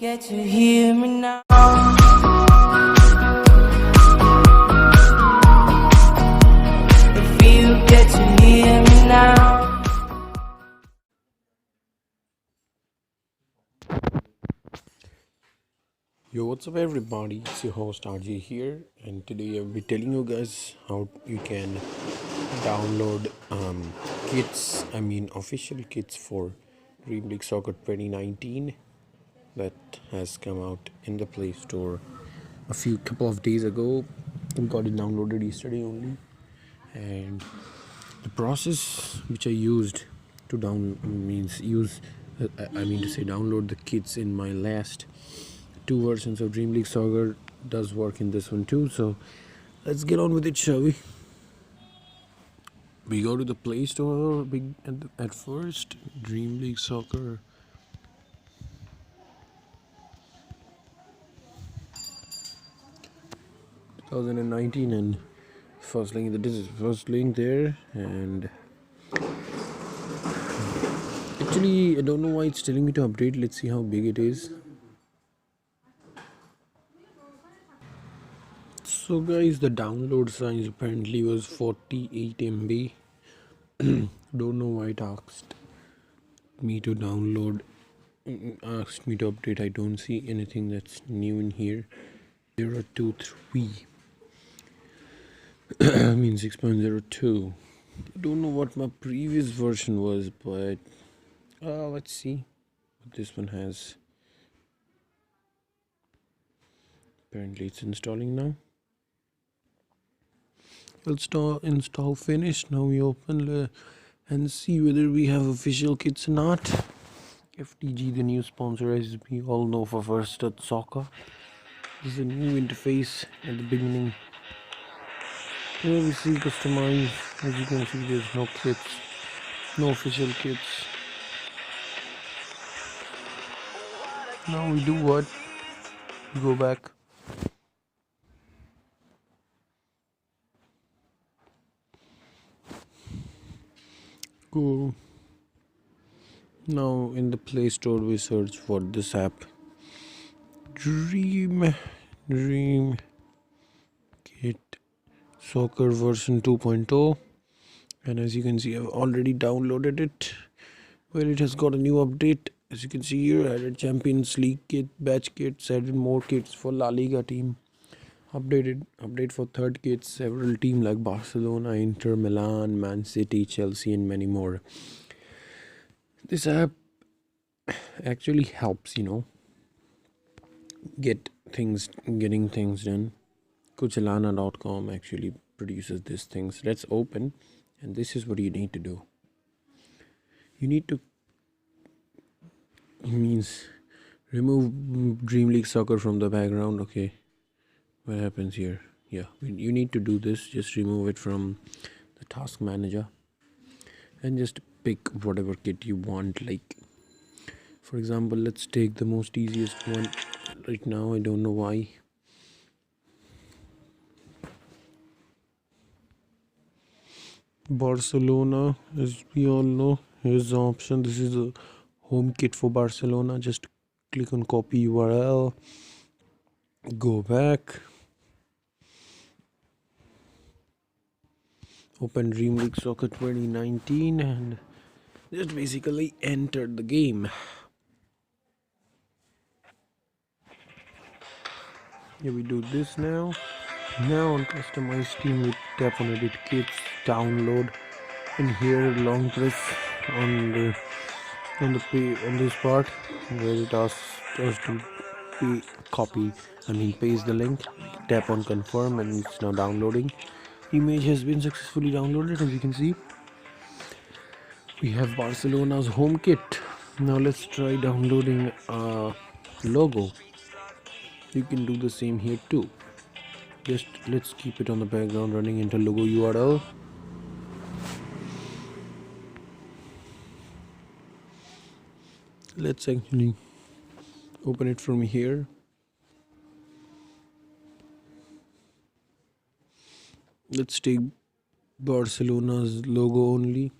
get to hear me now. If you get to hear me now. Yo, what's up everybody? It's your host RJ here, and today I'll be telling you guys how you can download kits, official kits for Dream League Soccer 2019 that has come out in the Play Store a couple of days ago. I got it downloaded yesterday only, and the process which I used to download the kits in my last two versions of Dream League Soccer does work in this one too. So let's get on with it, shall we? We go to the Play Store at first. Dream League Soccer. (2019) and first link. This is first link there, and actually I don't know why it's telling me to update. Let's see how big it is. So guys, the download size apparently was 48 MB. Don't know why it asked me to update. I don't see anything that's new in here. 023 6.02. I don't know what my previous version was, but let's see what this one has. Apparently it's installing now. Install finished. Now we open and see whether we have official kits or not. FTG, the new sponsor, as we all know, for First Soccer. This is a new interface at the beginning. Here we see customize. As you can see, there's no kits, no official kits. Now we do what? Go back. Go. Now in the Play Store we search for this app, Dream Kit Soccer version 2.0, and as you can see I've already downloaded it. Well, it has got a new update. As you can see here, added Champions League kit, batch kits, added more kits for La Liga team, update for third kits, several teams like Barcelona, Inter Milan, Man City, Chelsea, and many more. This app actually helps, getting things done. Kuchalana.com actually produces these things. Let's open, and this is what you need to do. You need to remove Dream League Soccer from the background. Okay, what happens here? Yeah, you need to do this. Just remove it from the task manager and just pick whatever kit you want. Like, for example, let's take the most easiest one right now. I don't know why. Barcelona, as we all know, here's the option. This is the home kit for Barcelona. Just click on copy URL, go back, open Dream League Soccer 2019, and just basically enter the game. Yeah, we do this now. Now on customize team, we tap on edit kits, download, and here long press on this part where it asks us to paste the link. Tap on confirm, and it's now downloading. Image has been successfully downloaded. As you can see, we have Barcelona's home kit. Now let's try downloading a logo. You can do the same here too. Just let's keep it on the background running into logo URL. Let's actually open it from here. Let's take Barcelona's logo only.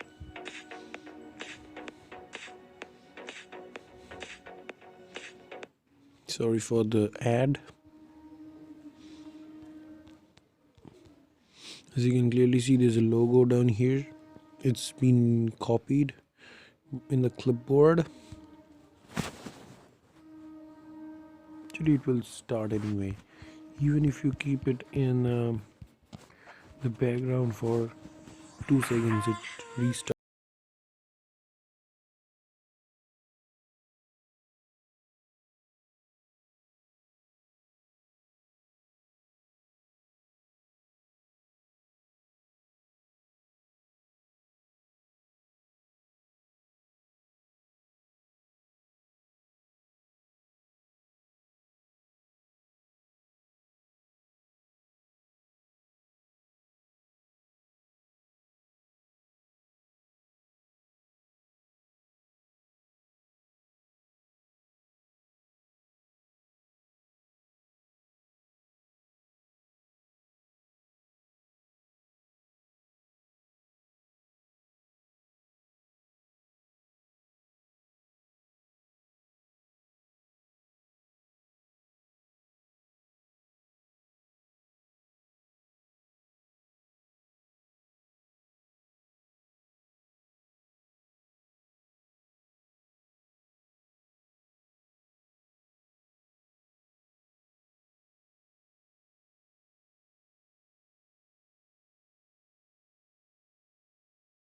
Sorry for the ad. As you can clearly see, there's a logo down here. It's been copied in the clipboard. Actually, it will start anyway. Even if you keep it in the background for 2 seconds, it restarts.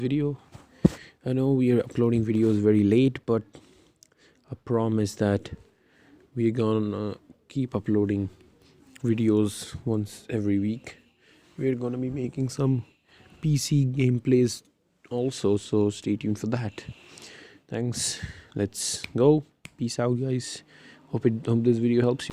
Video. I know we are uploading videos very late, but I promise that we're gonna keep uploading videos once every week. We're gonna be making some PC gameplays also, so stay tuned for that. Thanks. Let's go. Peace out, guys. Hope this video helps you.